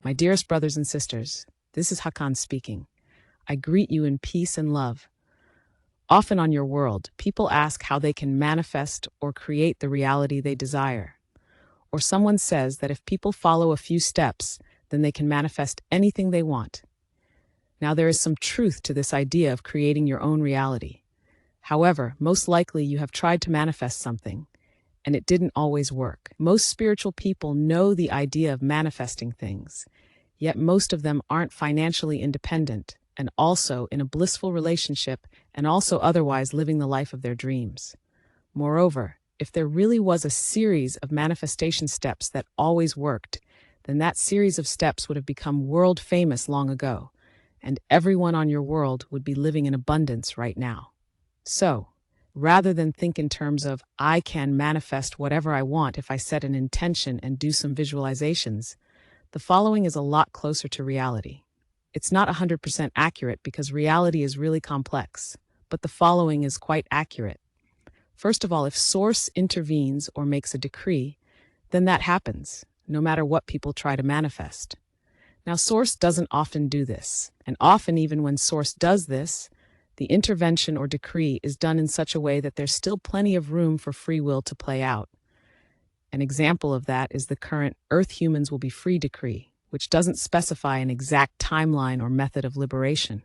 My dearest brothers and sisters, this is Hakann speaking. I greet you in peace and love. Often on your world, people ask how they can manifest or create the reality they desire. Or someone says that if people follow a few steps, then they can manifest anything they want. Now, there is some truth to this idea of creating your own reality. However, most likely you have tried to manifest something, and it didn't always work. Most spiritual people know the idea of manifesting things, yet most of them aren't financially independent and also in a blissful relationship and also otherwise living the life of their dreams. Moreover, if there really was a series of manifestation steps that always worked, then that series of steps would have become world famous long ago, and everyone on your world would be living in abundance right now. So, rather than think in terms of, I can manifest whatever I want if I set an intention and do some visualizations, the following is a lot closer to reality. It's not 100% accurate because reality is really complex, but the following is quite accurate. First of all, if Source intervenes or makes a decree, then that happens, no matter what people try to manifest. Now, Source doesn't often do this, and often even when Source does this, the intervention or decree is done in such a way that there's still plenty of room for free will to play out. An example of that is the current Earth Humans Will Be Free decree, which doesn't specify an exact timeline or method of liberation.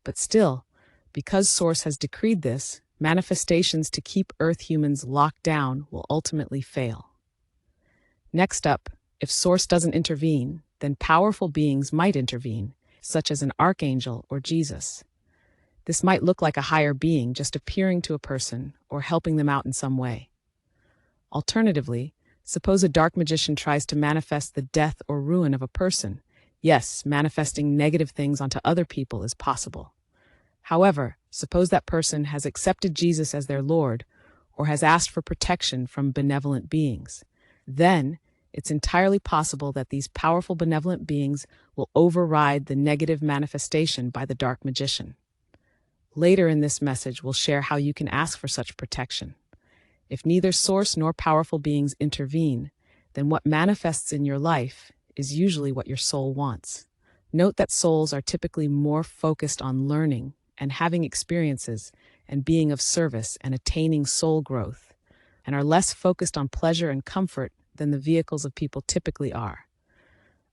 But still, because Source has decreed this, manifestations to keep Earth humans locked down will ultimately fail. Next up, if Source doesn't intervene, then powerful beings might intervene, such as an archangel or Jesus. This might look like a higher being just appearing to a person or helping them out in some way. Alternatively, suppose a dark magician tries to manifest the death or ruin of a person. Yes, manifesting negative things onto other people is possible. However, suppose that person has accepted Jesus as their Lord or has asked for protection from benevolent beings. Then, it's entirely possible that these powerful benevolent beings will override the negative manifestation by the dark magician. Later in this message, we'll share how you can ask for such protection. If neither Source nor powerful beings intervene, then what manifests in your life is usually what your soul wants. Note that souls are typically more focused on learning and having experiences and being of service and attaining soul growth, and are less focused on pleasure and comfort than the vehicles of people typically are.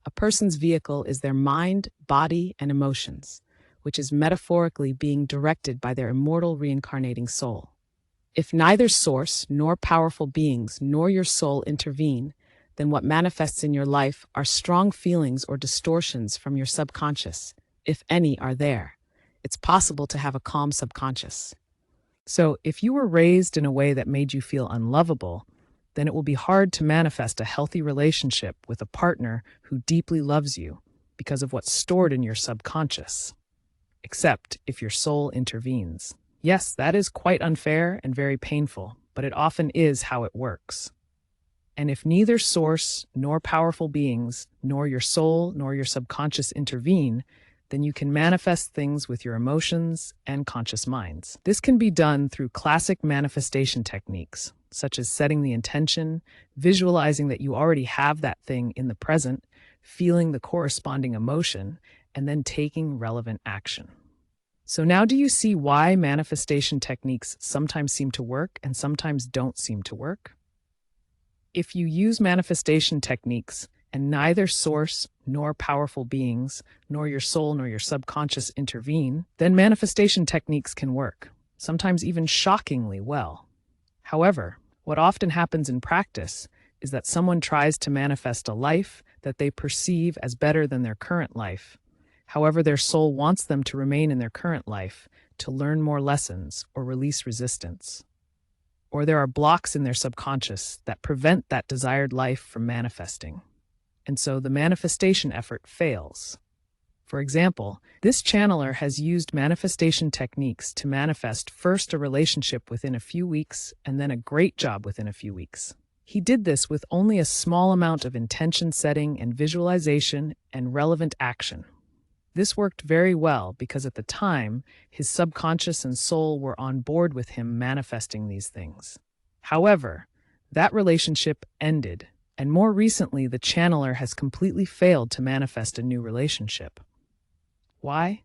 A person's vehicle is their mind, body, and emotions, which is metaphorically being directed by their immortal reincarnating soul. If neither Source nor powerful beings nor your soul intervene, then what manifests in your life are strong feelings or distortions from your subconscious, if any are there. It's possible to have a calm subconscious. So, if you were raised in a way that made you feel unlovable, then it will be hard to manifest a healthy relationship with a partner who deeply loves you because of what's stored in your subconscious. Except if your soul intervenes. Yes, that is quite unfair and very painful, but it often is how it works. And if neither Source nor powerful beings, nor your soul nor your subconscious intervene, then you can manifest things with your emotions and conscious minds. This can be done through classic manifestation techniques, such as setting the intention, visualizing that you already have that thing in the present, feeling the corresponding emotion, and then taking relevant action. So now do you see why manifestation techniques sometimes seem to work and sometimes don't seem to work? If you use manifestation techniques and neither Source nor powerful beings, nor your soul nor your subconscious intervene, then manifestation techniques can work, sometimes even shockingly well. However, what often happens in practice is that someone tries to manifest a life that they perceive as better than their current life. However, their soul wants them to remain in their current life to learn more lessons or release resistance. Or there are blocks in their subconscious that prevent that desired life from manifesting. And so the manifestation effort fails. For example, this channeler has used manifestation techniques to manifest first a relationship within a few weeks and then a great job within a few weeks. He did this with only a small amount of intention setting and visualization and relevant action. This worked very well because at the time, his subconscious and soul were on board with him manifesting these things. However, that relationship ended, And more recently, the channeler has completely failed to manifest a new relationship. Why?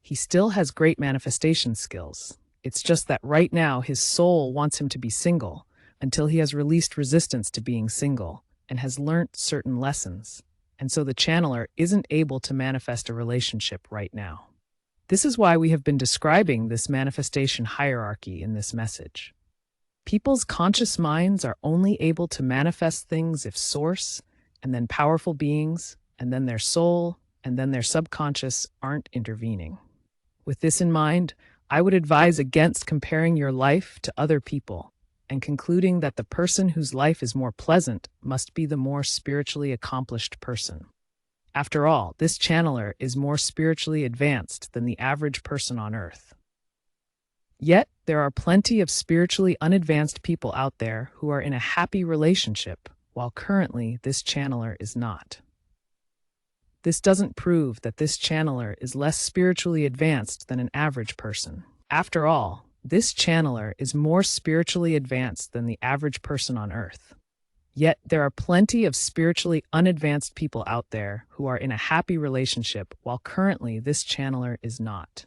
He still has great manifestation skills. It's just that right now his soul wants him to be single until he has released resistance to being single and has learnt certain lessons. And so the channeler isn't able to manifest a relationship right now. This is why we have been describing this manifestation hierarchy in this message. People's conscious minds are only able to manifest things if source, and then powerful beings, and then their soul, and then their subconscious aren't intervening. With this in mind, I would advise against comparing your life to other people and concluding that the person whose life is more pleasant must be the more spiritually accomplished person. After all, this channeler is more spiritually advanced than the average person on Earth. Yet, there are plenty of spiritually unadvanced people out there who are in a happy relationship, while currently this channeler is not. This doesn't prove that this channeler is less spiritually advanced than an average person. After all, this channeler is more spiritually advanced than the average person on Earth. Yet there are plenty of spiritually unadvanced people out there who are in a happy relationship while currently this channeler is not.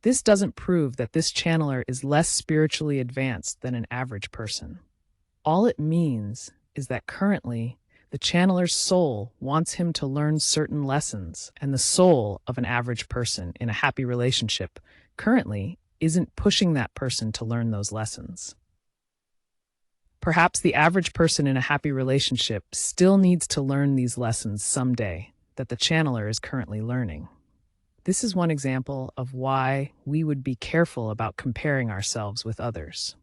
This doesn't prove that this channeler is less spiritually advanced than an average person. All it means is that currently the channeler's soul wants him to learn certain lessons, and the soul of an average person in a happy relationship currently isn't pushing that person to learn those lessons. Perhaps the average person in a happy relationship still needs to learn these lessons someday that the channeler is currently learning. This is one example of why we would be careful about comparing ourselves with others.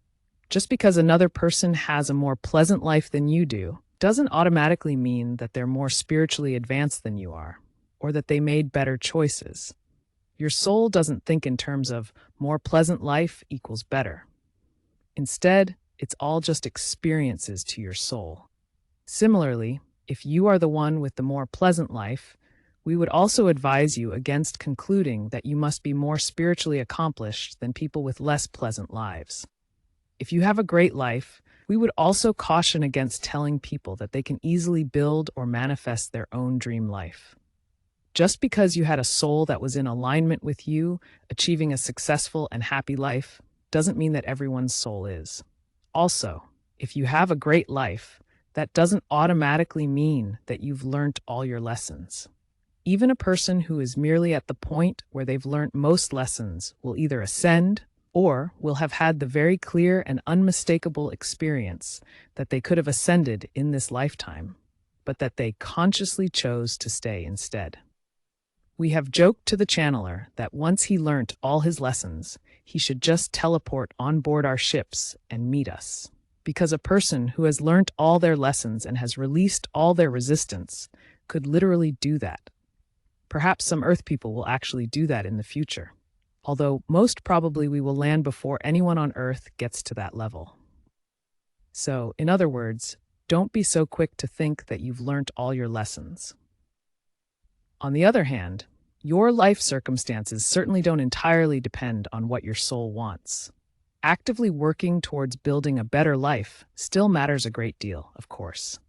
Just because another person has a more pleasant life than you do doesn't automatically mean that they're more spiritually advanced than you are, or that they made better choices. Your soul doesn't think in terms of more pleasant life equals better. Instead, it's all just experiences to your soul. Similarly, if you are the one with the more pleasant life, we would also advise you against concluding that you must be more spiritually accomplished than people with less pleasant lives. If you have a great life, we would also caution against telling people that they can easily build or manifest their own dream life. Just because you had a soul that was in alignment with you, achieving a successful and happy life, doesn't mean that everyone's soul is. Also, if you have a great life, that doesn't automatically mean that you've learnt all your lessons. Even a person who is merely at the point where they've learnt most lessons will either ascend or will have had the very clear and unmistakable experience that they could have ascended in this lifetime, but that they consciously chose to stay instead. We have joked to the channeler that once he learnt all his lessons, he should just teleport on board our ships and meet us. Because a person who has learnt all their lessons and has released all their resistance could literally do that. Perhaps some Earth people will actually do that in the future, although most probably we will land before anyone on Earth gets to that level. So, in other words, don't be so quick to think that you've learnt all your lessons. On the other hand, your life circumstances certainly don't entirely depend on what your soul wants. Actively working towards building a better life still matters a great deal, of course.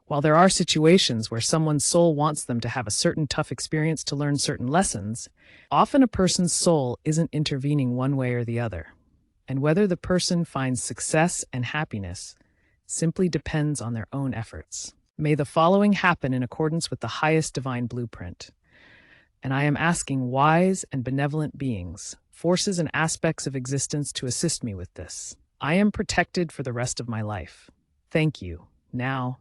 While there are situations where someone's soul wants them to have a certain tough experience to learn certain lessons, often a person's soul isn't intervening one way or the other. And whether the person finds success and happiness simply depends on their own efforts. May the following happen in accordance with the highest divine blueprint. And I am asking wise and benevolent beings, forces and aspects of existence to assist me with this. I am protected for the rest of my life. Thank you. Now.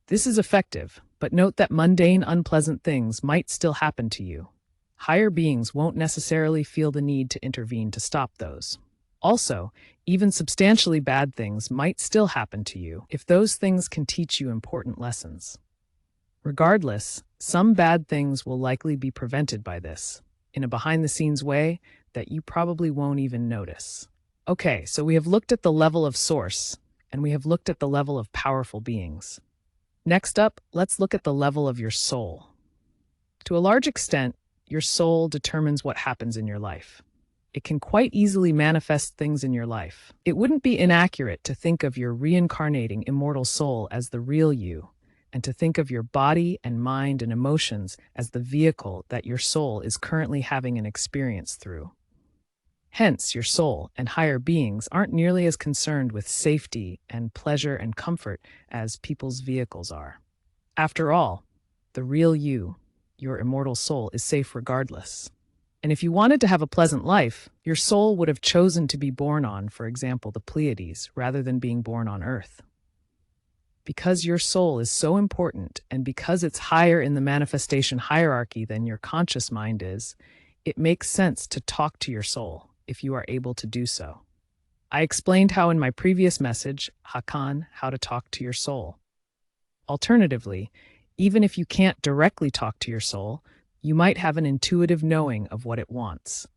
This is effective, but note that mundane, unpleasant things might still happen to you. Higher beings won't necessarily feel the need to intervene to stop those. Also, even substantially bad things might still happen to you if those things can teach you important lessons. Regardless, some bad things will likely be prevented by this, in a behind-the-scenes way that you probably won't even notice. Okay, so we have looked at the level of source, and we have looked at the level of powerful beings. Next up, let's look at the level of your soul. To a large extent, your soul determines what happens in your life. it can quite easily manifest things in your life. It wouldn't be inaccurate to think of your reincarnating immortal soul as the real you, and to think of your body and mind and emotions as the vehicle that your soul is currently having an experience through. Hence, your soul and higher beings aren't nearly as concerned with safety and pleasure and comfort as people's vehicles are. After all, the real you, your immortal soul, is safe regardless. And if you wanted to have a pleasant life, your soul would have chosen to be born on, for example, the Pleiades, rather than being born on Earth. Because your soul is so important, and because it's higher in the manifestation hierarchy than your conscious mind is, it makes sense to talk to your soul, if you are able to do so. I explained how in my previous message, Hakann, how to talk to your soul. Alternatively, even if you can't directly talk to your soul, you might have an intuitive knowing of what it wants.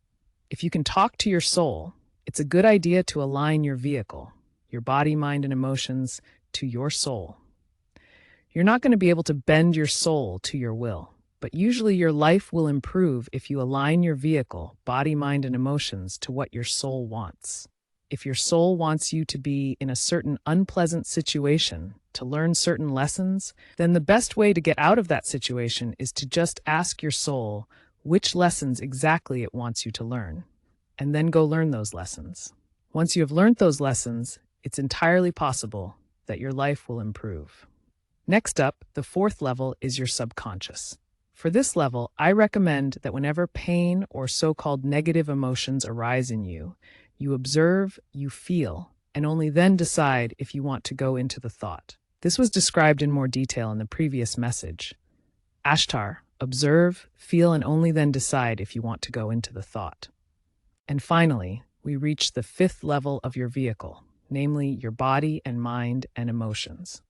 If you can talk to your soul, it's a good idea to align your vehicle, your body, mind, and emotions, to your soul. You're not going to be able to bend your soul to your will, but usually your life will improve if you align your vehicle, body, mind, and emotions to what your soul wants. If your soul wants you to be in a certain unpleasant situation, to learn certain lessons, then the best way to get out of that situation is to just ask your soul which lessons exactly it wants you to learn, and then go learn those lessons. Once you have learned those lessons, it's entirely possible that your life will improve. Next up, the fourth level is your subconscious. For this level, I recommend that whenever pain or so-called negative emotions arise in you, you observe, you feel, and only then decide if you want to go into the thought. This was described in more detail in the previous message. Ashtar, observe, feel, and only then decide if you want to go into the thought. And finally, we reach the fifth level of your vehicle, namely your body and mind and emotions.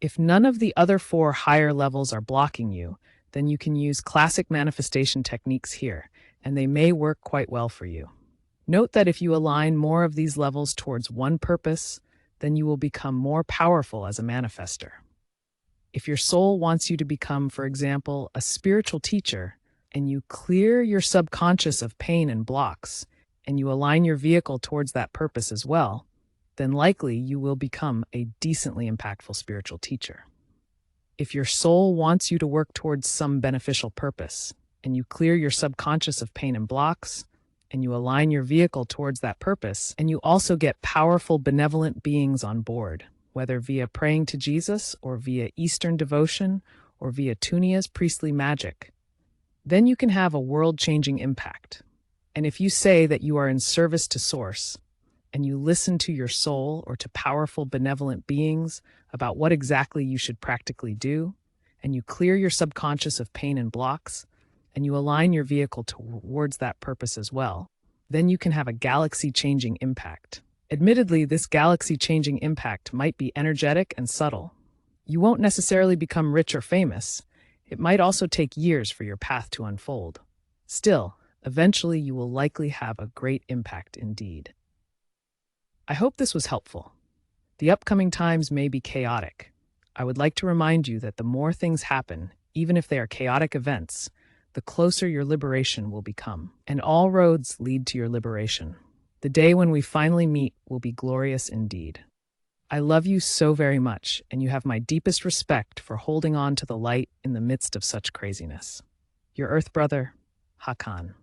If none of the other four higher levels are blocking you, then you can use classic manifestation techniques here, and they may work quite well for you. Note that if you align more of these levels towards one purpose, then you will become more powerful as a manifester. If your soul wants you to become, for example, a spiritual teacher, and you clear your subconscious of pain and blocks, and you align your vehicle towards that purpose as well, then likely you will become a decently impactful spiritual teacher. If your soul wants you to work towards some beneficial purpose, and you clear your subconscious of pain and blocks, and you align your vehicle towards that purpose, and you also get powerful benevolent beings on board, whether via praying to Jesus or via Eastern devotion or via Tunia's priestly magic, then you can have a world-changing impact. And if you say that you are in service to Source, and you listen to your soul or to powerful benevolent beings about what exactly you should practically do, and you clear your subconscious of pain and blocks, and you align your vehicle towards that purpose as well, then you can have a galaxy-changing impact. Admittedly, this galaxy-changing impact might be energetic and subtle. You won't necessarily become rich or famous. It might also take years for your path to unfold. Still, eventually you will likely have a great impact indeed. I hope this was helpful. The upcoming times may be chaotic. I would like to remind you that the more things happen, even if they are chaotic events, the closer your liberation will become. And all roads lead to your liberation. The day when we finally meet will be glorious indeed. I love you so very much, and you have my deepest respect for holding on to the light in the midst of such craziness. Your Earth brother, Hakann.